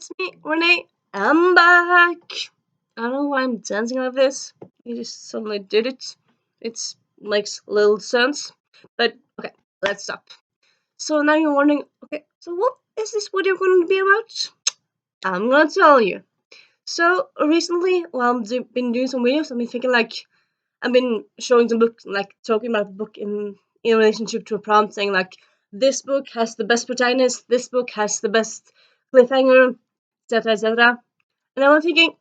it's me, Renee. I'm back. I don't know why I'm dancing like this. I just suddenly did it. It makes little sense. But okay, let's stop. So now you're wondering, okay, so what is this video going to be about? I'm gonna tell you. So recently, while I've been doing some videos, I've been thinking I've been showing some books, talking about the book in relationship to a prompt, saying this book has the best protagonist, this book has the best cliffhanger, etc., etc. And I was thinking,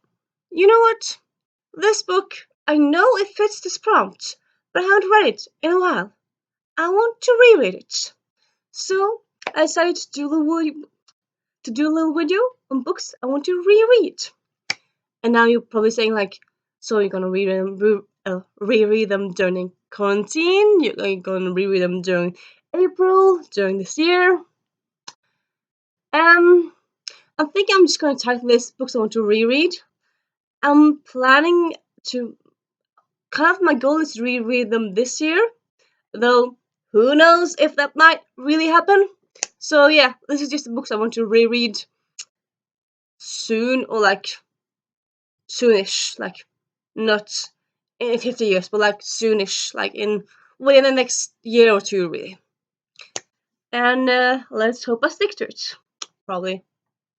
you know what? This book, I know it fits this prompt, but I haven't read it in a while. I want to reread it. So I decided to do a little video on books I want to reread. And now you're probably saying so you're gonna reread them during quarantine? You're gonna reread them during April, during this year? I think I'm just gonna title this books I want to reread. I'm planning to my goal is to reread them this year, though who knows if that might really happen. So yeah, this is just the books I want to reread soon, or soonish, not in 50 years, but soonish, within the next year or two, really. And let's hope I stick to it. Probably.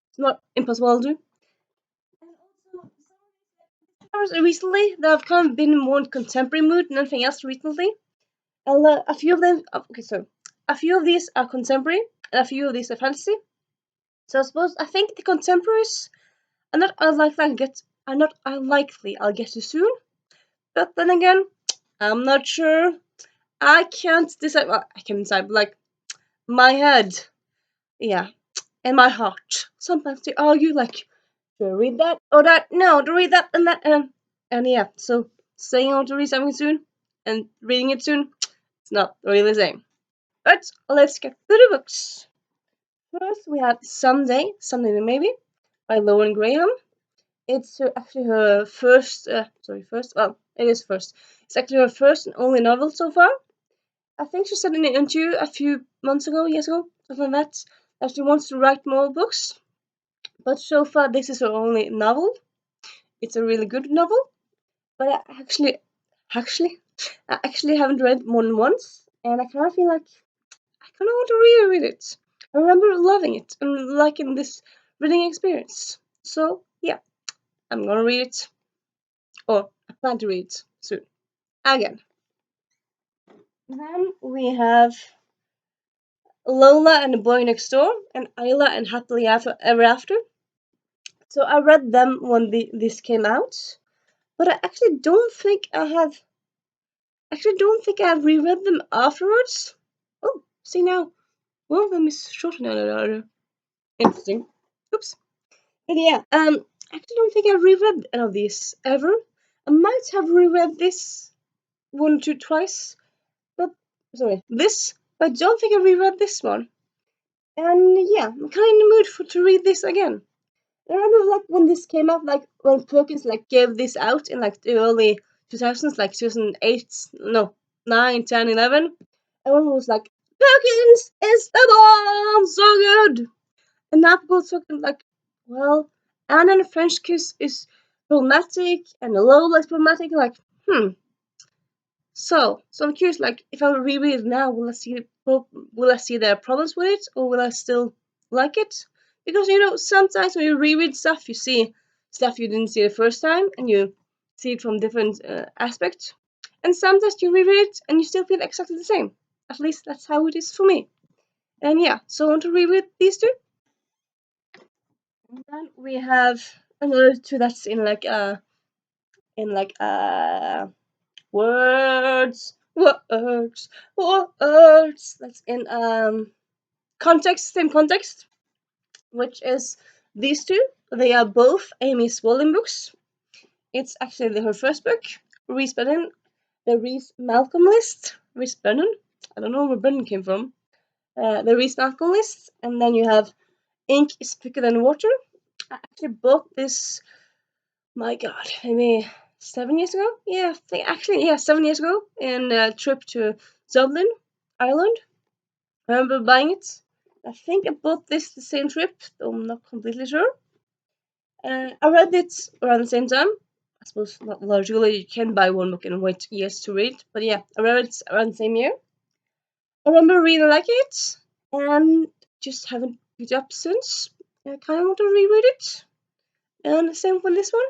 It's not impossible to do. Recently, that I've kind of been in more contemporary mood than anything else recently. And a few of them, okay, so a few of these are contemporary, and a few of these are fantasy. So I think the contemporaries are not unlikely I'll get to soon. But then again, I'm not sure. I can't decide. Well, I can decide, but my head, yeah, and my heart. Sometimes they argue do I read that or that? No, to read that and that and yeah. So saying I want to read something soon and reading it soon, it's not really the same. But let's get to the books. First, we have Someday Maybe by Lauren Graham. It's actually her first. Well, it is first. It's actually her first and only novel so far. I think she said in an interview a few years ago, something like that she wants to write more books. But so far, this is her only novel. It's a really good novel, but I actually haven't read more than once, and I kind of feel like I kind of want to reread it. I remember loving it and liking this reading experience. So yeah, I'm gonna read it, or I plan to read it soon again. Then we have Lola and the Boy Next Door and Isla and Happily Ever After. So I read them when this came out, but I actually don't think I have. Reread them afterwards. Oh, see now, one of them is shorter than the other. Interesting. Oops. But yeah, I actually don't think I've reread any of these ever. I might have reread this one, two, twice, but but I don't think I reread this one. And yeah, I'm kind of in the mood to read this again. I remember when this came out, when Perkins gave this out in the early 2000s, 2008, no, 9, 10, 11. Everyone was like, Perkins is the bomb, so good. And now people talking well, Anne and the French Kiss is problematic, and the Lola is problematic. So I'm curious, if I reread it now, will I see their problems with it, or will I still like it? Because sometimes when you reread stuff, you see stuff you didn't see the first time, and you see it from different aspects. And sometimes you reread it, and you still feel exactly the same. At least that's how it is for me. And yeah, so I want to reread these two. And then we have another two that's in words. That's in same context, which is these two. They are both Amy Swollen books. It's actually her first book, Rees Brennan, the Rees Malcolm list. Rees Brennan? I don't know where Brennan came from. The Rees Malcolm list, and then you have Ink is Thicker Than Water. I actually bought this, my god, maybe 7 years ago? Yeah, 7 years ago, in a trip to Dublin, Ireland. I remember buying it. I think I bought this the same trip, though I'm not completely sure. I read it around the same time. I suppose not logically you can buy one book and wait years to read, but yeah, I read it around the same year. I remember really liking it, and just haven't picked it up since. I kind of want to reread it, and same with this one.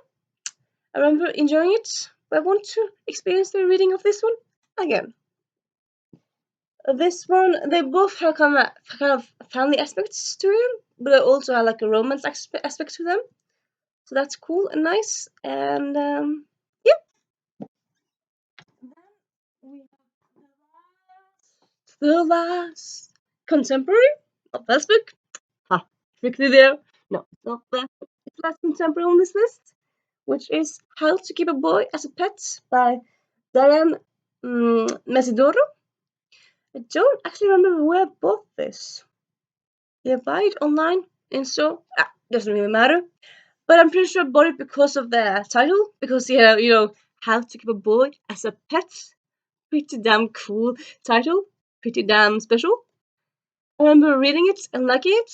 I remember enjoying it, but I want to experience the reading of this one again. This one, they both have kind of family aspects to them, but they also have like a romance aspect to them. So that's cool and nice. And yeah, we have the last contemporary, not best book. Ha, tricked there. No, it's not that. It's last contemporary on this list, which is How to Keep a Boy as a Pet by Diane Mesidoro. I don't actually remember where I bought this. Did I buy it online? And so, doesn't really matter. But I'm pretty sure I bought it because of the title. Because, How to Keep a Boy as a Pet. Pretty damn cool title. Pretty damn special. I remember reading it and liking it.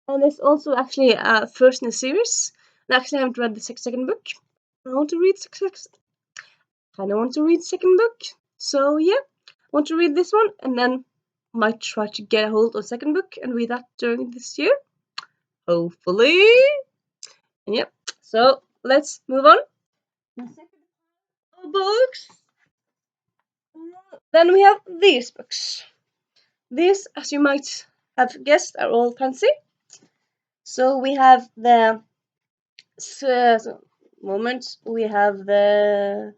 And it's also actually first in a series. I actually haven't read the second book. I want to read kind of want to read second book. So yeah, I want to read this one and then might try to get a hold of second book and read that during this year. Hopefully. And yep. So let's move on. The second books. Then we have these books. These, as you might have guessed, are all fancy. So we have the we have the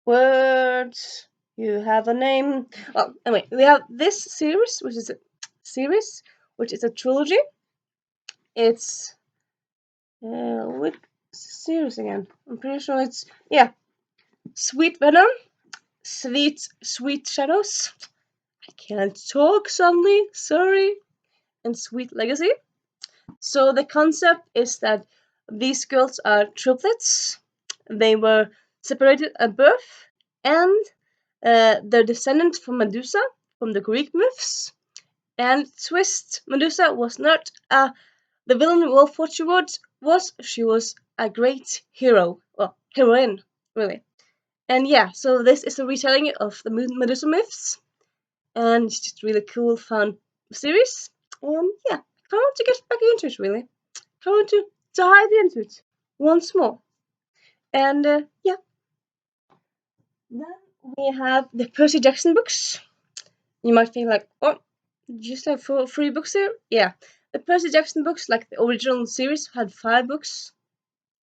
words. You have a name. Oh, anyway, we have this series, which is a trilogy. It's what series again? I'm pretty sure it's Sweet Venom, Sweet Shadows. I can't talk suddenly. Sorry. And Sweet Legacy. So the concept is that these girls are triplets. They were separated at birth, and they're descendants from Medusa, from the Greek myths. And twist, Medusa was not the villain wolf what she was a great hero, well, heroine, really. And yeah, so this is a retelling of the Medusa myths, and it's just really cool, fun series. And yeah, I want to get back into it, really. I want to dive into it once more. And yeah, then we have the Percy Jackson books. You might think like, oh, just have 3 books here? Yeah, the Percy Jackson books, like the original series, had 5 books.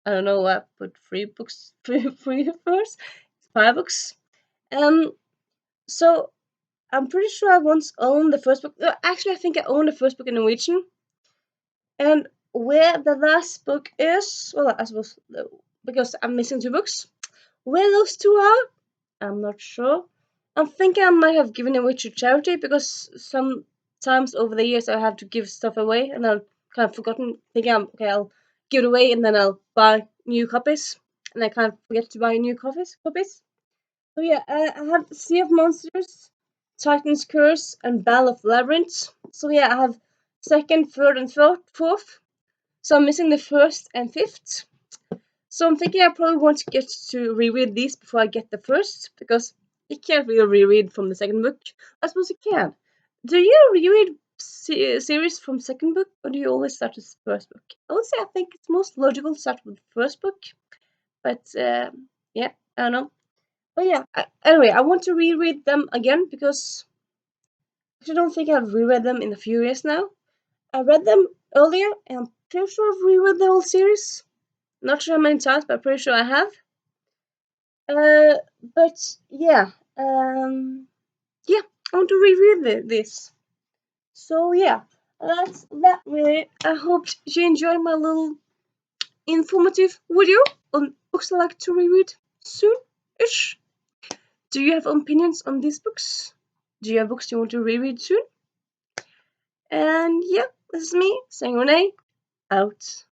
I don't know why I put 3 books, three first. 5 books. So I'm pretty sure I once owned the first book. Actually, I think I owned the first book in Norwegian. And where the last book is, well, I suppose because I'm missing 2 books. Where those 2 are, I'm not sure. I'm thinking I might have given away to charity because sometimes over the years I have to give stuff away and I've kind of forgotten. Thinking I'll give it away and then I'll buy new copies, and I kind of forget to buy new copies. So yeah, I have Sea of Monsters, Titan's Curse, and Battle of Labyrinth. So yeah, I have second, third, and fourth. So I'm missing the first and fifth. So I'm thinking I probably want to get to reread these before I get the first, because you can't really reread from the second book. I suppose you can. Do you reread series from second book, or do you always start with the first book? I would say I think it's most logical to start with the first book, but yeah, I don't know. But yeah, anyway, I want to reread them again because I don't think I've reread them in a few years now. I read them earlier, and I'm pretty sure I've reread the whole series. Not sure how many times, but I'm pretty sure I have. But yeah, yeah, I want to reread this. So yeah, that's that really. I hope you enjoyed my little informative video on books I like to reread soon-ish. Do you have opinions on these books? Do you have books you want to reread soon? And yeah, this is me saying Renee out.